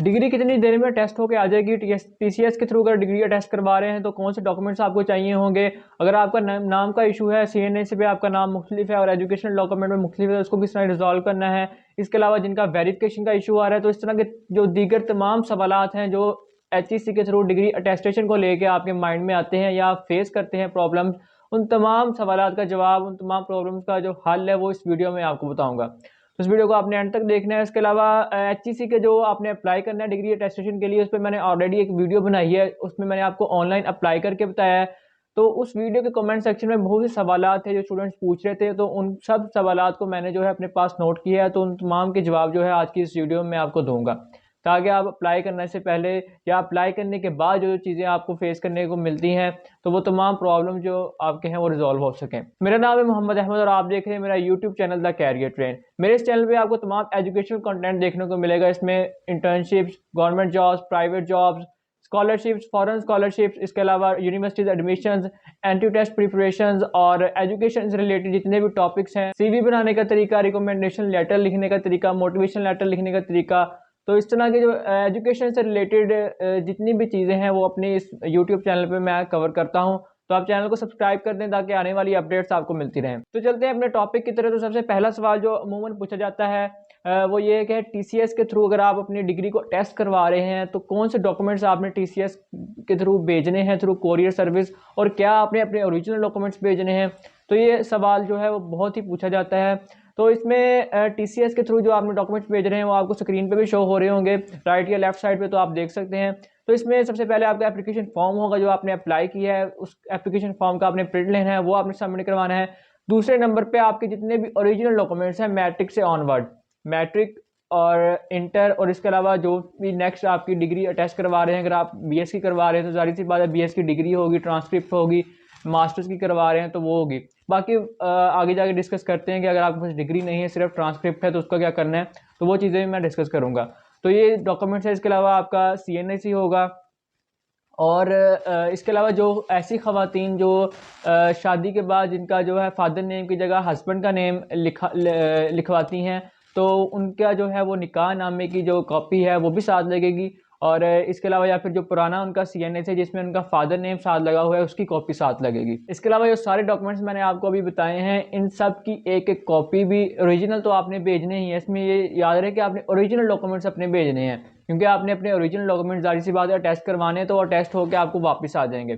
Degree कितनी देर में test होके आ जाएगी? टीसीएस के थ्रू अगर डिग्री का टेस्ट करवा रहे हैं तो कौन से डॉक्यूमेंट्स आपको चाहिए होंगे? अगर आपका नाम का इशू है, सीएनएसी पे आपका नाम मुख्तलिफ है और एजुकेशनल डॉक्यूमेंट में मुख्तलिफ है, उसको किस तरह रिजॉल्व करना है? इसके अलावा जिनका वेरिफिकेशन का इशू आ रहा है, तो इस तरह के जो दीगर तमाम सवालात हैं जो एचईसी के थ्रू डिग्री अटेस्टेशन को लेके आपके माइंड में आते हैं या आप फेस करते हैं प्रॉब्लम्स, उन तमाम सवालात का जवाब, उन तमाम प्रॉब्लम्स का जो हल है वो इस वीडियो में आपको बताऊंगा। तो इस वीडियो को आपने एंड तक देखना है। इसके अलावा एचईसी के जो आपने अप्लाई करना है डिग्री अटेस्टेशन के लिए, उस पर मैंने ऑलरेडी एक वीडियो बनाई है, उसमें मैंने आपको ऑनलाइन अप्लाई करके बताया है। तो उस वीडियो के कमेंट सेक्शन में बहुत से सवालात थे जो स्टूडेंट्स पूछ रहे थे, तो उन सब सवालात को मैंने जो है अपने पास नोट किया है, तो उन तमाम के जवाब जो है आज की इस वीडियो में आपको दूंगा, ताकि आप अप्लाई करने से पहले या अप्लाई करने के बाद जो चीज़ें आपको फेस करने को मिलती हैं, तो वो तमाम प्रॉब्लम जो आपके हैं वो रिजॉल्व हो सकें। मेरा नाम है मोहम्मद अहमद और आप देख रहे हैं मेरा YouTube channel the career train. मेरे इस चैनल पे आपको तमाम एजुकेशनल कंटेंट देखने को मिलेगा। इसमें internships, government jobs, private jobs, scholarships, foreign scholarships, इसके अलावा universities admissions, entry test preparations और एजुकेशन से रिलेटेड जितने भी टॉपिक्स हैं, सीवी बनाने का तरीका, रिकमेंडेशन लेटर लिखने का तरीका, मोटिवेशन लेटर लिखने का तरीका, तो इस तरह के जो एजुकेशन से रिलेटेड जितनी भी चीज़ें हैं वो अपने इस यूट्यूब चैनल पे मैं कवर करता हूँ। तो आप चैनल को सब्सक्राइब कर दें ताकि आने वाली अपडेट्स आपको मिलती रहें। तो चलते हैं अपने टॉपिक की तरह। तो सबसे पहला सवाल जो अमूमन पूछा जाता है वो ये है कि टीसीएस के थ्रू अगर आप अपनी डिग्री को टेस्ट करवा रहे हैं तो कौन से डॉक्यूमेंट्स आपने टीसीएस के थ्रू भेजने हैं थ्रू कोरियर सर्विस, और क्या आपने अपने ओरिजिनल डॉक्यूमेंट्स भेजने हैं? तो ये सवाल जो है वो बहुत ही पूछा जाता है। तो इसमें टीसीएस के थ्रू जो आपने डॉक्यूमेंट्स भेज रहे हैं वो आपको स्क्रीन पे भी शो हो रहे होंगे, राइट या लेफ्ट साइड पे, तो आप देख सकते हैं। तो इसमें सबसे पहले आपका एप्लीकेशन फॉर्म होगा जो आपने अप्लाई किया है, उस एप्लीकेशन फॉर्म का आपने प्रिंट लेना है, वो आपने सबमिट करवाना है। दूसरे नंबर पे आपके जितने भी ओरिजिनल डॉक्यूमेंट्स हैं मैट्रिक से ऑनवर्ड, मैट्रिक और इंटर, और इसके अलावा जो भी नेक्स्ट आपकी डिग्री अटेस्ट करवा रहे हैं, अगर आप बीएस की करवा रहे हैं तो जाहिर सी बात है बीएस की डिग्री होगी, ट्रांसक्रिप्ट होगी, मास्टर्स की करवा रहे हैं तो वो होगी। बाकी आगे जाके डिस्कस करते हैं कि अगर आपके पास डिग्री नहीं है, सिर्फ ट्रांसक्रिप्ट है, तो उसका क्या करना है, तो वो चीज़ें मैं डिस्कस करूंगा। तो ये डॉक्यूमेंट्स है। इसके अलावा आपका सीएनआईसी होगा, और इसके अलावा जो ऐसी ख़वातीन जो शादी के बाद जिनका जो है फादर नेम की जगह हस्बैंड का नेम लिखवाती हैं, तो उनका जो है वो निकाह नामे की जो कॉपी है वो भी साथ लगेगी। और इसके अलावा या फिर जो पुराना उनका सीएनएस है जिसमें उनका फादर नेम साथ लगा हुआ है, उसकी कॉपी साथ लगेगी। इसके अलावा जो सारे डॉक्यूमेंट्स मैंने आपको अभी बताए हैं, इन सब की एक एक कॉपी भी ओरिजिनल तो आपने भेजने ही है। इसमें ये याद रहे कि आपने ओरिजिनल डॉक्यूमेंट्स अपने भेजने हैं, क्योंकि आपने अपने ओरिजिनल डॉक्यूमेंट जाहिर सी बात है टेस्ट करवाने हैं, तो वो टेस्ट होकर आपको वापस आ जाएंगे।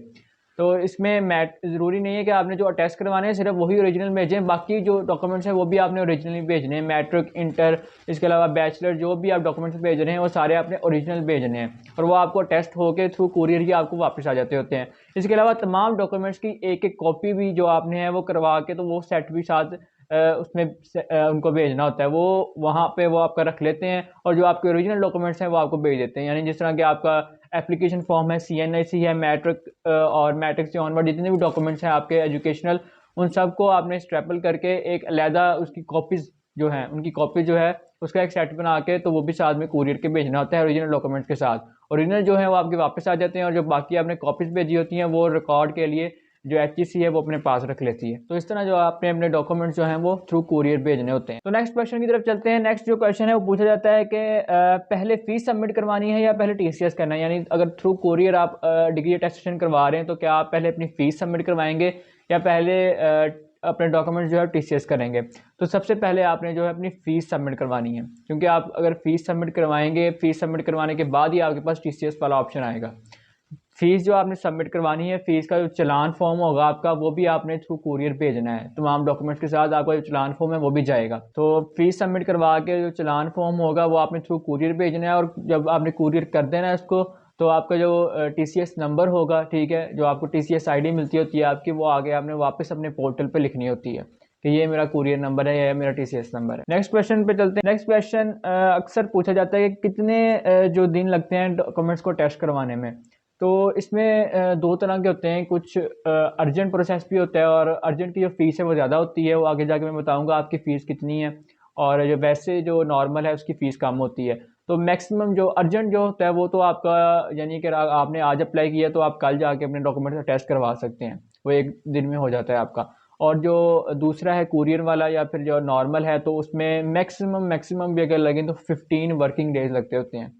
तो इसमें ज़रूरी नहीं है कि आपने जो टेस्ट करवाने हैं सिर्फ वही ओरिजिनल भेजें, बाकी जो डॉक्यूमेंट्स हैं वो भी आपने ओरिजिनली भेजने हैं। मैट्रिक, इंटर, इसके अलावा बैचलर, जो भी आप डॉक्यूमेंट्स भेज रहे हैं वो सारे आपने ओरिजिनल भेजने हैं, और वो आपको टेस्ट होकर थ्रू कुरियर ही आपको वापस आ जाते होते हैं। इसके अलावा तमाम डॉक्यूमेंट्स की एक एक कॉपी भी जो आपने है वो करवा के, तो वो सेट भी साथ उसमें उनको भेजना होता है, वो वहाँ पे वो आपका रख लेते हैं, और जो आपके ओरिजिनल डॉक्यूमेंट्स हैं वो आपको भेज देते हैं। यानी जिस तरह के आपका एप्लीकेशन फॉर्म है, सीएनआईसी है, मैट्रिक और मैट्रिक से ऑनवर्ड जितने भी डॉक्यूमेंट्स हैं आपके एजुकेशनल, उन सबको आपने स्ट्रेपल करके एक अलहदा उसकी कॉपीज़ जो हैं, उनकी कॉपी जो है उसका एक सेट बना के, तो वो भी साथ में कुरियर के भेजना होता है ओरिजिनल डॉक्यूमेंट्स के साथ। ओरिजिनल जो है वो आपके वापस आ जाते हैं, और जो बाकी आपने कॉपीज़ भेजी होती हैं वो रिकॉर्ड के लिए जो एचईसी है वो अपने पास रख लेती है। तो इस तरह जो आपने अपने डॉक्यूमेंट्स जो हैं वो थ्रू कुरियर भेजने होते हैं। तो नेक्स्ट क्वेश्चन की तरफ चलते हैं। नेक्स्ट जो क्वेश्चन है वो पूछा जाता है कि पहले फीस सबमिट करवानी है या पहले टीसीएस करना है? यानी अगर थ्रू कुरियर आप डिग्री अटेस्टेशन करवा रहे हैं तो क्या आप पहले अपनी फीस सबमिट करवाएंगे या पहले अपने डॉक्यूमेंट्स जो है टीसीएस करेंगे? तो सबसे पहले आपने जो है अपनी फ़ीस सबमिट करवानी है, क्योंकि आप अगर फ़ीस सबमिट करवाएंगे, फ़ीस सबमिट करवाने के बाद ही आपके पास टीसीएस वाला ऑप्शन आएगा। फ़ीस जो आपने सबमिट करवानी है, फ़ीस का जो चलान फॉर्म होगा आपका, वो भी आपने थ्रू कुरियर भेजना है। तमाम डॉक्यूमेंट्स के साथ आपका जो चलान फॉर्म है वो भी जाएगा। तो फ़ीस सबमिट करवा के जो चलान फॉर्म होगा वो आपने थ्रू कुरियर भेजना है, और जब आपने कुरियर कर देना है उसको, तो आपका जो टीसीएस नंबर होगा, ठीक है, जो आपको टीसीएस आईडी मिलती होती है आपकी, वो आगे आपने वापस अपने पोर्टल पर लिखनी होती है कि ये मेरा कुरियर नंबर है या मेरा टीसीएस नंबर है। नेक्स्ट क्वेश्चन पे चलते हैं। नेक्स्ट क्वेश्चन अक्सर पूछा जाता है कि कितने जो दिन लगते हैं डॉक्यूमेंट्स को टेस्ट करवाने में? तो इसमें दो तरह के होते हैं, कुछ अर्जेंट प्रोसेस भी होता है, और अर्जेंट की जो फ़ीस है वो ज़्यादा होती है, वो आगे जाके मैं बताऊंगा आपकी फ़ीस कितनी है, और जो वैसे जो नॉर्मल है उसकी फ़ीस कम होती है। तो मैक्सिमम जो अर्जेंट जो होता है वो तो आपका, यानी कि आपने आज अप्लाई किया तो आप कल जाके अपने डॉक्यूमेंट का टेस्ट करवा सकते हैं, वो एक दिन में हो जाता है आपका। और जो दूसरा है कुरियर वाला या फिर जो नॉर्मल है, तो उसमें मैक्सिमम भी अगर लगें तो 15 वर्किंग डेज लगते होते हैं।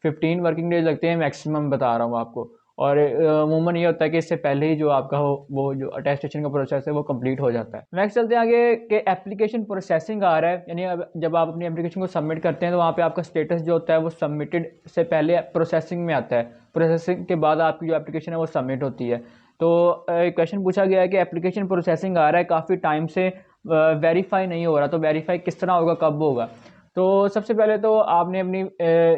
15 वर्किंग डेज लगते हैं मैक्सिमम, बता रहा हूँ आपको। और अमूमन ये होता है कि इससे पहले ही जो आपका वो जो अटेस्टेशन का प्रोसेस है वो कंप्लीट हो जाता है। नेक्स्ट चलते हैं आगे कि एप्लीकेशन प्रोसेसिंग आ रहा है, यानी अब जब आप अपनी एप्लीकेशन को सबमिट करते हैं तो वहाँ पे आपका स्टेटस जो होता है वो सबमिटेड से पहले प्रोसेसिंग में आता है, प्रोसेसिंग के बाद आपकी जो एप्लीकेशन है वो सबमिट होती है। तो एक क्वेश्चन पूछा गया है कि एप्लीकेशन प्रोसेसिंग आ रहा है, काफ़ी टाइम से वेरीफाई नहीं हो रहा, तो वेरीफाई किस तरह होगा, कब होगा? तो सबसे पहले तो आपने अपनी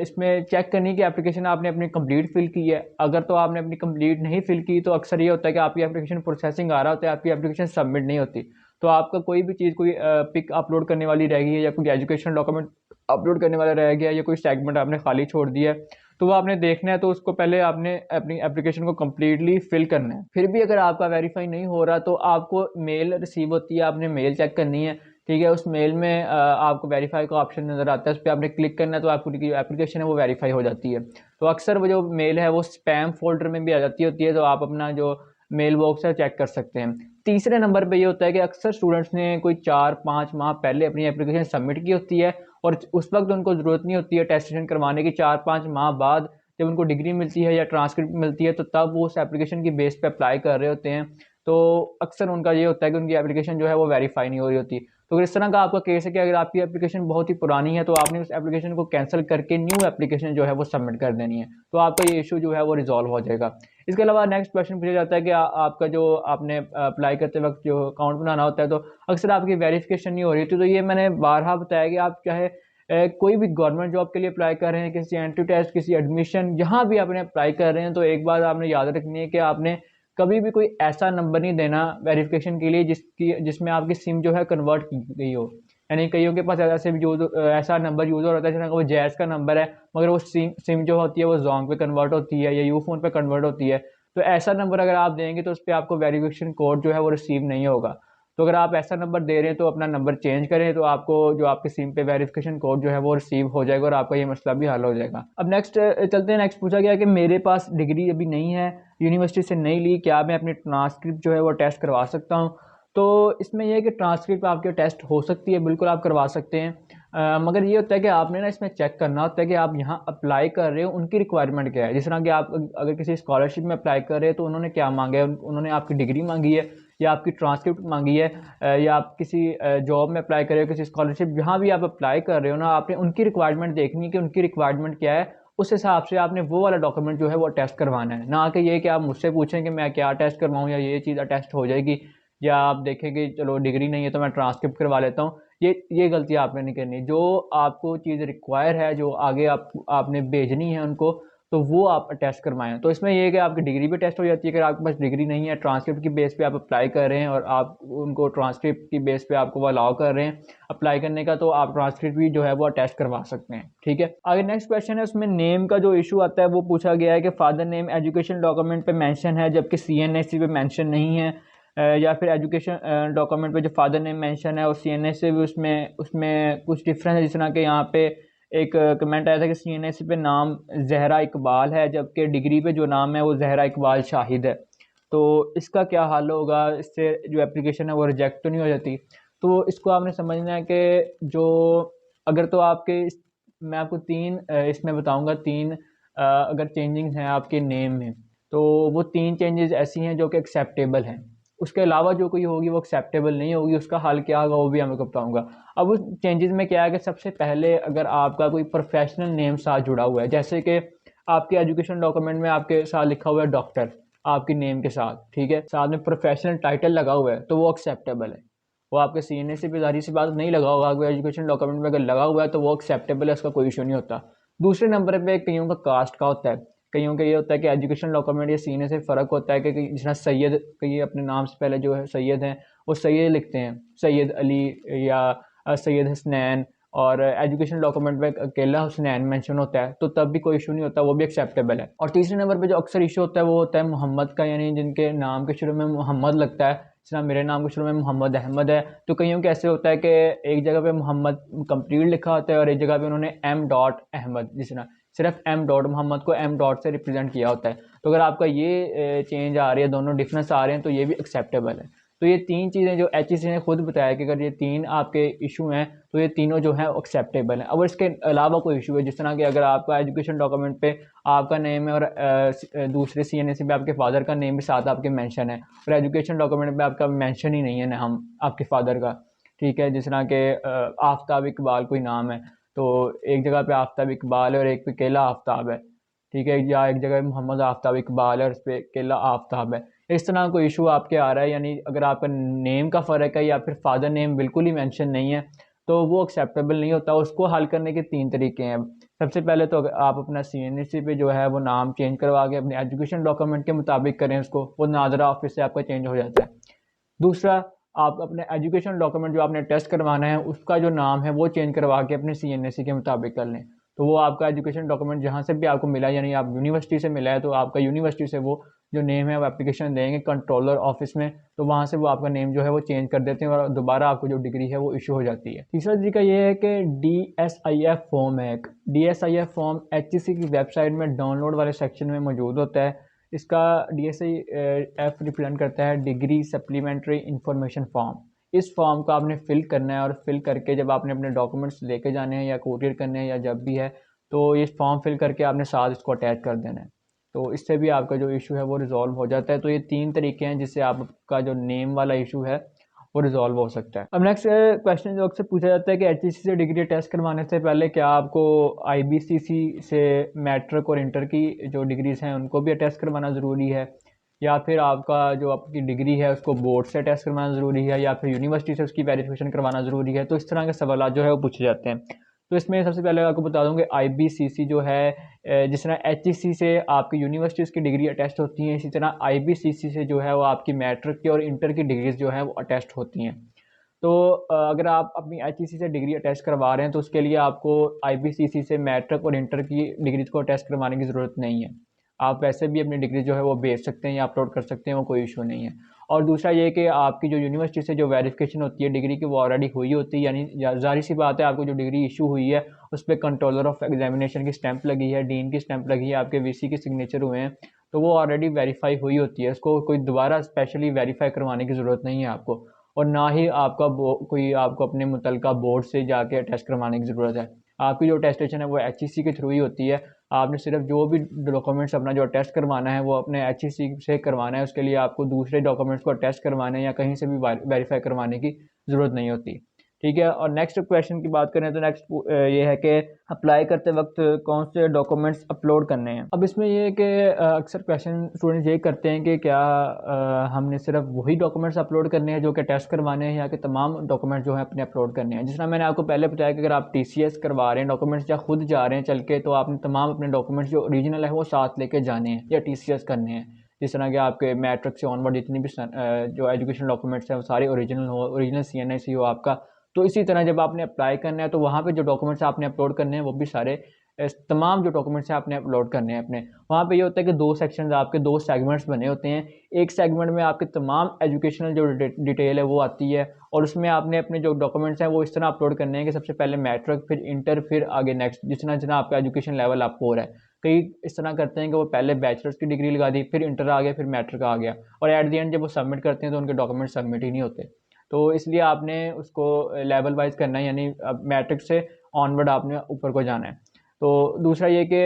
इसमें चेक करनी कि एप्लीकेशन आपने अपनी कंप्लीट फिल की है। अगर तो आपने अपनी कंप्लीट नहीं फिल की तो अक्सर ये होता है कि आपकी एप्लीकेशन प्रोसेसिंग आ रहा होता है, आपकी एप्लीकेशन सबमिट नहीं होती। तो आपका कोई भी चीज़, कोई पिक अपलोड करने वाली रह गई है या कोई एजुकेशन डॉक्यूमेंट अपलोड करने वाला रह गया या कोई सेगमेंट आपने खाली छोड़ दिया है, तो वो आपने देखना है। तो उसको पहले आपने अपनी एप्लीकेशन को कम्प्लीटली फिल करना है। फिर भी अगर आपका वेरीफाई नहीं हो रहा तो आपको मेल रिसीव होती है, आपने मेल चेक करनी है, ठीक है। उस मेल में आपको वेरीफाई का ऑप्शन नज़र आता है, उस पर आपने क्लिक करना है तो आपकी जो एप्लीकेशन है वो वेरीफाई हो जाती है। तो अक्सर वो जो मेल है वो स्पैम फोल्डर में भी आ जाती होती है, तो आप अपना जो मेल बॉक्स है चेक कर सकते हैं। तीसरे नंबर पे ये होता है कि अक्सर स्टूडेंट्स ने कोई 4-5 माह पहले अपनी एप्लीकेशन सबमिट की होती है और उस वक्त उनको ज़रूरत नहीं होती है टेस्टेशन करवाने की। 4-5 माह बाद जब उनको डिग्री मिलती है या ट्रांसक्रिप्ट मिलती है तो तब वो उस एप्लीकेशन की बेस पे अप्लाई कर रहे होते हैं। तो अक्सर उनका ये होता है कि उनकी एप्लीकेशन जो है वो वेरीफाई नहीं हो रही होती। तो अगर इस तरह का आपका केस है कि अगर आपकी एप्लीकेशन बहुत ही पुरानी है तो आपने उस एप्लीकेशन को कैंसिल करके न्यू एप्लीकेशन जो है वो सबमिट कर देनी है, तो आपका ये इशू जो है वो रिजॉल्व हो जाएगा। इसके अलावा नेक्स्ट क्वेश्चन पूछा जाता है कि आपका जो आपने अप्लाई करते वक्त जो अकाउंट बनाना होता है तो अक्सर आपकी वेरिफिकेशन नहीं हो रही थी। तो ये मैंने बारहा बताया कि आप चाहे कोई भी गवर्नमेंट जॉब के लिए अप्लाई कर रहे हैं, किसी एंट्री टेस्ट, किसी एडमिशन, जहाँ भी आपने अप्लाई कर रहे हैं, तो एक बात आपने याद रखनी है कि आपने कभी भी कोई ऐसा नंबर नहीं देना वेरिफिकेशन के लिए जिसमें आपकी सिम जो है कन्वर्ट की गई हो। यानी कईयों के पास ऐसा नंबर यूज़ हो रहा है जिसका वो जैज़ का नंबर है, मगर वो सिम जो होती है वो जोंग पे कन्वर्ट होती है या यू फोन पे कन्वर्ट होती है। तो ऐसा नंबर अगर आप देंगे तो उस पर आपको वेरिफिकेशन कोड जो है वो रिसीव नहीं होगा। तो अगर आप ऐसा नंबर दे रहे हैं तो अपना नंबर चेंज करें, तो आपको जो आपके सिम पे वेरिफिकेशन कोड जो है वो रिसीव हो जाएगा और आपका ये मसला भी हल हो जाएगा। अब नेक्स्ट चलते हैं। नेक्स्ट पूछा गया कि मेरे पास डिग्री अभी नहीं है, यूनिवर्सिटी से नहीं ली, क्या मैं अपनी ट्रांसक्रिप्ट जो है वो टेस्ट करवा सकता हूँ? तो इसमें यह है कि ट्रांसक्रिप्ट आपके टेस्ट हो सकती है, बिल्कुल आप करवा सकते हैं। मगर ये होता है कि आपने ना इसमें चेक करना होता है कि आप यहाँ अप्लाई कर रहे हो उनकी रिक्वायरमेंट क्या है। जिस तरह कि आप अगर किसी स्कॉलरशिप में अप्लाई कर रहे हैं तो उन्होंने क्या मांगा है, उन्होंने आपकी डिग्री मांगी है या आपकी ट्रांसक्रिप्ट मांगी है, या आप किसी जॉब में अप्लाई कर रहे हो, किसी स्कॉलरशिप, जहाँ भी आप अप्लाई कर रहे हो ना, आपने उनकी रिक्वायरमेंट देखनी है कि उनकी रिक्वायरमेंट क्या है। उस हिसाब से आपने वो वाला डॉक्यूमेंट जो है वो टेस्ट करवाना है, ना कि ये कि आप मुझसे पूछें कि मैं क्या टेस्ट करवाऊँ या ये चीज़ टेस्ट हो जाएगी, या आप देखें कि चलो डिग्री नहीं है तो मैं ट्रांसक्रिप्ट करवा लेता हूँ। ये गलती आपने नहीं करनी। जो आपको चीज़ रिक्वायर है, जो आगे आपने भेजनी है उनको, तो वो आप टेस्ट करवाएं। तो इसमें यह है कि आपकी डिग्री भी टेस्ट हो जाती है। अगर आपके पास डिग्री नहीं है, ट्रांसक्रिप्ट की बेस पे आप अप्लाई कर रहे हैं और आप उनको ट्रांसक्रिप्ट की बेस पे आपको वो अलाउ कर रहे हैं अप्लाई करने का, तो आप ट्रांसक्रिप्ट भी जो है वो टेस्ट करवा सकते हैं, ठीक है। आगे नेक्स्ट क्वेश्चन है, उसमें नेम का जो इशू आता है वो पूछा गया है कि फादर नेम एजुकेशन डॉक्यूमेंट पे मेंशन है जबकि CNSE पे मेंशन नहीं है, या फिर एजुकेशन डॉक्यूमेंट पे जो फादर नेम मेंशन है और CNSE भी उसमें उसमें कुछ डिफरेंस है। जिस तरह के यहाँ पे एक कमेंट आया था कि CNSE पे नाम जहरा इकबाल है जबकि डिग्री पे जो नाम है वो जहरा इकबाल शाहिद है। तो इसका क्या हल होगा, इससे जो एप्लीकेशन है वो रिजेक्ट तो नहीं हो जाती? तो इसको आपने समझना है कि जो अगर तो मैं आपको इसमें बताऊंगा तीन अगर चेंजिंग हैं आपके नेम में, तो वो तीन चेंजेस ऐसी हैं जो कि एक्सेप्टेबल हैं। उसके अलावा जो कोई होगी वो एक्सेप्टेबल नहीं होगी। उसका हल क्या होगा वो भी मैं आपको बताऊंगा। अब उस चेंजेस में क्या है कि सबसे पहले अगर आपका कोई प्रोफेशनल नेम साथ जुड़ा हुआ है, जैसे कि आपके एजुकेशन डॉक्यूमेंट में आपके साथ लिखा हुआ है डॉक्टर आपकी नेम के साथ, ठीक है, साथ में प्रोफेशनल टाइटल लगा हुआ है, तो वो एक्सेप्टेबल है। वो आपके CNSE पे जाहिर सी बात नहीं लगा होगा, अगर एजुकेशन डॉक्यूमेंट में अगर लगा हुआ है तो वो एक्सेप्टेबल है, उसका कोई इशू नहीं होता। दूसरे नंबर पे कईयों का कास्ट का होता है। कईयों का ये होता है कि एजुकेशन डॉक्यूमेंट या सीने से फ़र्क होता है कि जिस तरह सैयद, कई अपने नाम से पहले जो है सैयद हैं वो सैयद लिखते हैं, सैयद अली या सैयद हसनैन, और एजुकेशन डॉक्यूमेंट में अकेला हुसनैन मेंशन होता है तो तब भी कोई इशू नहीं होता, वो भी एक्सेप्टेबल है। और तीसरे नंबर पे जो अक्सर इशू होता है वो होता है मोहम्मद का, यानी जिनके नाम के शुरू में मोहम्मद लगता है, जिस तरह मेरे नाम के शुरू में मोहम्मद अहमद है। तो कईयों के ऐसे होता है कि एक जगह पे मोहम्मद कंप्लीट लिखा होता है और एक जगह पे उन्होंने M.अहमद, जिस तरह सिर्फ मोहम्मद को M. से रिप्रेजेंट किया होता है। तो अगर आपका ये चेंज आ रही है, दोनों डिफरेंस आ रहे हैं, तो ये भी एक्सेप्टेबल है। तो ये 3 चीज़ें जो HEC ने खुद बताया कि अगर ये 3 आपके इशू हैं तो ये तीनों जो हैं एक्सेप्टेबल हैं। अगर इसके अलावा कोई इशू है, जिस तरह कि अगर आपका एजुकेशन डॉक्यूमेंट पे आपका नेम है और दूसरे CNAC पे आपके फादर का नेम भी साथ आपके मेंशन है, और एजुकेशन डॉक्यूमेंट पे आपका मेंशन ही नहीं है नाम आपके फादर का, ठीक है, जिस तरह के आफ्ताब इकबाल कोई नाम है, तो एक जगह पे आफ्ताब इकबाल है और एक पे केला आफ्ताब है, ठीक है, या एक जगह मोहम्मद आफ्ताब इकबाल है और उस पर केला आफ्ताब है। इस तरह कोई इशू आपके आ रहा है, यानी अगर आपका नेम का फ़र्क है या फिर फादर नेम बिल्कुल ही मेंशन नहीं है, तो वो एक्सेप्टेबल नहीं होता। उसको हल करने के 3 तरीके हैं। सबसे पहले तो आप अपना CNAC पे जो है वो नाम चेंज करवा के अपने एजुकेशन डॉक्यूमेंट के मुताबिक करें उसको, वो नादरा ऑफिस से आपका चेंज हो जाता है। दूसरा, आप अपने एजुकेशन डॉक्यूमेंट जो आपने टेस्ट करवाना है उसका जो नाम है वो चेंज करवा के अपने CNAC के मुताबिक कर लें, तो वो आपका एजुकेशन डॉक्यूमेंट जहाँ से भी आपको मिला, यानी आप यूनिवर्सिटी से मिला है तो आपका यूनिवर्सिटी से वो जो नेम है वो एप्लीकेशन देंगे कंट्रोलर ऑफिस में, तो वहाँ से वो आपका नेम जो है वो चेंज कर देते हैं और दोबारा आपको जो डिग्री है वो इशू हो जाती है। तीसरा तरीका ये है कि DSIF फॉर्म है एक। DSIF फॉर्म HEC की वेबसाइट में डाउनलोड वाले सेक्शन में मौजूद होता है। इसका DSIF रिप्रेजेंट करता है डिग्री सप्लीमेंट्री इंफॉर्मेशन फॉर्म। इस फॉर्म को आपने फिल करना है और फिल करके जब आपने अपने डॉक्यूमेंट्स लेके जाने हैं या कोरियर करने हैं या जब भी है, तो ये फॉर्म फिल करके आपने साथ इसको अटैच कर देना है, तो इससे भी आपका जो इशू है वो रिजॉल्व हो जाता है। तो ये 3 तरीके हैं जिससे आपका जो नेम वाला इशू है वो रिजॉल्व हो सकता है। अब नेक्स्ट क्वेश्चन जो अक्सर पूछा जाता है कि HEC से डिग्री टेस्ट करवाने से पहले क्या आपको IBCC से मैट्रिक और इंटर की जो डिग्रीज हैं उनको भी अटेस्ट करवाना ज़रूरी है, या फिर आपका जो आपकी डिग्री है उसको बोर्ड से टेस्ट करवाना ज़रूरी है, या फिर यूनिवर्सिटी से उसकी वेरिफिकेशन करवाना ज़रूरी है। तो इस तरह के सवाल जो है वो पूछे जाते हैं। तो इसमें सबसे पहले आपको बता दूँ कि IBCC जो है, जिस तरह HEC से आपकी यूनिवर्सिटीज़ की डिग्री अटेस्ट होती हैं, इसी तरह IBCC से जो है वो आपकी मैट्रिक की और इंटर की डिग्रीज जो है वो अटेस्ट होती हैं। तो अगर आप अपनी HEC से डिग्री अटेस्ट करवा रहे हैं तो उसके लिए आपको IBCC से मैट्रिक और इंटर की डिग्रीज को अटेस्ट करवाने की ज़रूरत नहीं है। आप वैसे भी अपनी डिग्री जो है वो भेज सकते हैं या अपलोड कर सकते हैं, वो कोई इशू नहीं है। और दूसरा ये कि आपकी जो यूनिवर्सिटी से जो वेरिफिकेशन होती है डिग्री की वो ऑलरेडी हुई होती है, यानी ज़ाहिर सी बात है आपको जो डिग्री इशू हुई है उस पर कंट्रोलर ऑफ एग्जामिनेशन की स्टैंप लगी है, डीन की स्टैंप लगी है, आपके VC के सिग्नेचर हुए हैं, तो वो ऑलरेडी वेरीफाई हुई होती है। उसको कोई दोबारा स्पेशली वेरीफाई करवाने की ज़रूरत नहीं है आपको, और ना ही आपका कोई आपको अपने मुतलका बोर्ड से जाके टेस्ट करवाने की ज़रूरत है। आपकी जो टेस्टेशन है वो HEC के थ्रू ही होती है। आपने सिर्फ जो भी डॉक्यूमेंट्स अपना जो टेस्ट करवाना है वो अपने HEC से करवाना है, उसके लिए आपको दूसरे डॉक्यूमेंट्स को टेस्ट करवाने या कहीं से भी वेरीफाई करवाने की ज़रूरत नहीं होती, ठीक है। और नेक्स्ट क्वेश्चन की बात करें तो नेक्स्ट ये है कि अप्लाई करते वक्त कौन से डॉक्यूमेंट्स अपलोड करने हैं। अब इसमें ये है कि अक्सर क्वेश्चन स्टूडेंट्स ये करते हैं कि क्या हमने सिर्फ वही डॉक्यूमेंट्स अपलोड करने हैं जो कि टेस्ट करवाने हैं, या कि तमाम डॉक्यूमेंट्स जो हैं अपने अपलोड करने हैं। जिस तरह मैंने आपको पहले बताया कि अगर आप TCS करवा रहे हैं डॉक्यूमेंट्स या खुद जा रहे हैं चल के, तो आपने तमाम अपने डॉक्यूमेंट्स जो ओरिजिनल है वो साथ लेके जाने हैं या TCS करने हैं। जिस तरह के आपके मैट्रिक से ऑनवर्ड जितनी भी जो एजुकेशन डॉक्यूमेंट्स हैं वो सारे ओरिजिनल हो, ओरिजिनल CNIC हो आपका। तो इसी तरह जब आपने अप्लाई करना है तो वहाँ पे जो डॉक्यूमेंट्स आपने अपलोड करने हैं वो भी सारे तमाम जो डॉक्यूमेंट्स हैं आपने अपलोड करने हैं अपने। वहाँ पे ये होता है कि 2 सेक्शंस आपके 2 सेगमेंट्स बने होते हैं। एक सेगमेंट में आपके तमाम एजुकेशनल जो डिटेल है वो आती है, और उसमें आपने अपने जो डॉक्यूमेंट्स हैं वो इस तरह अपलोड करने हैं कि सबसे पहले मैट्रिक, फिर इंटर, फिर आगे नेक्स्ट जितना जितना आपका एजुकेशन लेवल आपको हो रहा है। कई इस तरह करते हैं कि वो पहले बैचलर्स की डिग्री लगा दी, फिर इंटर आ गया, फिर मैट्रिक आ गया, और एट द एंड जब वो सबमिट करते हैं तो उनके डॉक्यूमेंट सबमिट ही नहीं होते। तो इसलिए आपने उसको लेवल वाइज करना है, यानी मैट्रिक से ऑनवर्ड आपने ऊपर को जाना है। तो दूसरा ये कि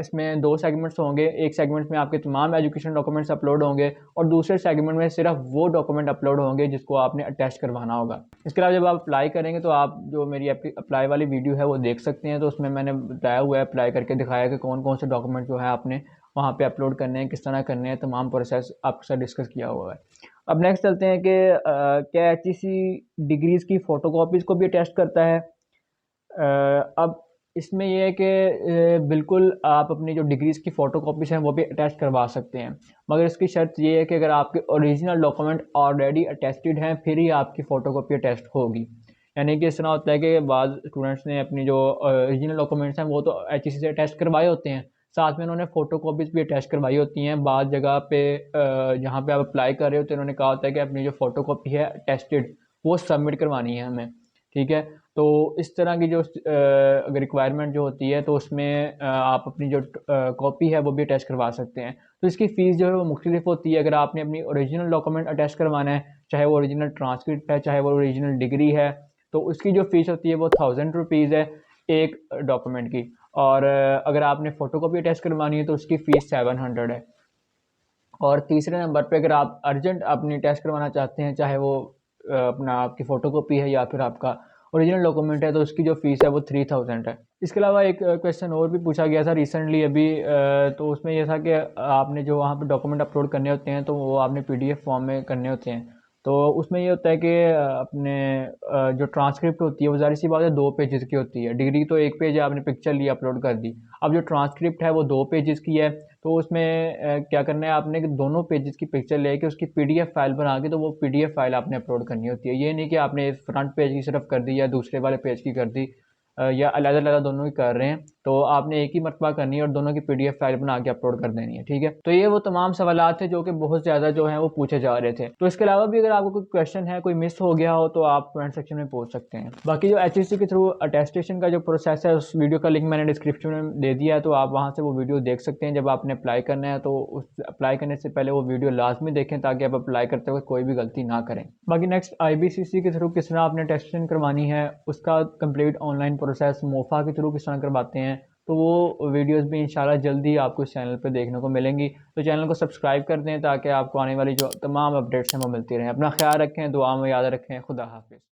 इसमें 2 सेगमेंट्स होंगे। एक सेगमेंट में आपके तमाम एजुकेशन डॉक्यूमेंट्स अपलोड होंगे और दूसरे सेगमेंट में सिर्फ वो डॉक्यूमेंट अपलोड होंगे जिसको आपने अटैच करवाना होगा। इसके अलावा जब आप अप्लाई करेंगे तो आप जो मेरी अप्लाई वाली वीडियो है वो देख सकते हैं, तो उसमें मैंने बताया हुआ है, अप्लाई करके दिखाया कि कौन कौन से डॉक्यूमेंट जो है आपने वहाँ पे अपलोड करने हैं, किस तरह करने हैं, तमाम प्रोसेस आपके साथ डिस्कस किया हुआ है। अब नेक्स्ट चलते हैं कि क्या HEC डिग्रीज़ की फ़ोटोकॉपीज़ को भी अटेस्ट करता है। अब इसमें यह है कि बिल्कुल आप अपनी जो डिग्रीज़ की फ़ोटोकॉपीज़ हैं वो भी अटैच करवा सकते हैं, मगर इसकी शर्त ये है कि अगर आपके ओरिजिनल डॉक्यूमेंट ऑलरेडी अटेस्टेड हैं फिर ही आपकी फ़ोटोकॉपी अटेस्ट होगी। यानी कि इस तरह होता है कि बाद स्टूडेंट्स ने अपनी जो ओरिजिनल डॉक्यूमेंट्स हैं वो तो HEC से अटैच करवाए होते हैं, साथ में उन्होंने फ़ोटोकॉपीज़ भी अटैच करवाई होती हैं। बाद जगह पे जहाँ पे आप अप्लाई कर रहे होते हैं उन्होंने कहा होता है कि अपनी जो फ़ोटोकॉपी है अटेस्टेड वो सबमिट करवानी है हमें, ठीक है। तो इस तरह की जो अगर रिक्वायरमेंट जो होती है तो उसमें आप अपनी जो कॉपी है वो भी अटैच करवा सकते हैं। तो इसकी फ़ीस जो है वो मुख्तलिफ होती है। अगर आपने अपनी ओरिजिनल डॉक्यूमेंट अटैच करवाना है चाहे वो ओरिजिनल ट्रांसक्रिप्ट है, चाहे वो ओरिजिनल डिग्री है, तो उसकी जो फ़ीस होती है वो 1000 रुपीज़ है एक डॉक्यूमेंट की। और अगर आपने फ़ोटो कॉपी अटैच करवानी है तो उसकी फ़ीस 700 है। और तीसरे नंबर पे अगर आप अर्जेंट अपनी टेस्ट करवाना चाहते हैं, चाहे वो अपना आपकी फ़ोटोकॉपी है या फिर आपका ओरिजिनल डॉक्यूमेंट है, तो उसकी जो फ़ीस है वो 3000 है। इसके अलावा एक क्वेश्चन और भी पूछा गया था रिसेंटली अभी, तो उसमें यह था कि आपने जो वहाँ पे डॉक्यूमेंट अपलोड करने होते हैं तो वो आपने पीडीएफ फॉर्म में करने होते हैं। तो उसमें ये होता है कि अपने जो ट्रांसक्रिप्ट होती है वो ज़ाहिर सी बात है 2 पेजेस की होती है। डिग्री तो 1 पेज है, आपने पिक्चर ली अपलोड कर दी। अब जो ट्रांसक्रिप्ट है वो 2 पेजेस की है, तो उसमें क्या करना है आपने कि दोनों पेजेस की पिक्चर लेके उसकी पीडीएफ फाइल बना के तो वो पीडीएफ फाइल आपने अपलोड करनी होती है। ये नहीं कि आपने फ्रंट पेज की सिर्फ कर दी या दूसरे वाले पेज की कर दी, या अलग-अलग दोनों की कर रहे हैं, तो आपने एक ही मरतबा करनी है और दोनों की पीडीएफ फाइल बना के अपलोड कर देनी है, ठीक है। तो ये वो तमाम सवालात थे जो कि बहुत ज़्यादा जो हैं वो पूछे जा रहे थे। तो इसके अलावा भी अगर आपको कोई क्वेश्चन है, कोई मिस हो गया हो, तो आप कमेंट सेक्शन में पूछ सकते हैं। बाकी जो एचईसी के थ्रू अटेस्टेशन का जो प्रोसेस है उस वीडियो का लिंक मैंने डिस्क्रिप्शन में दे दिया है, तो आप वहाँ से वो वीडियो देख सकते हैं। जब आपने अप्लाई करना है तो उस अप्लाई करने से पहले वो वीडियो लाजमी देखें ताकि आप अप्लाई करते वक्त कोई भी गलती ना करें। बाकी नेक्स्ट आईबीसीसी के थ्रू किस तरह आपने अटेस्टेशन करवानी है उसका कंप्लीट ऑनलाइन प्रोसेस मोफा के थ्रू किस तरह करवाते हैं, तो वो वीडियोस भी इंशाल्लाह जल्दी ही आपको इस चैनल पे देखने को मिलेंगी। तो चैनल को सब्सक्राइब कर दें ताकि आपको आने वाली जो तमाम अपडेट्स हैं वो मिलती रहें। अपना ख्याल रखें, दुआ में याद रखें। खुदा हाफिज़।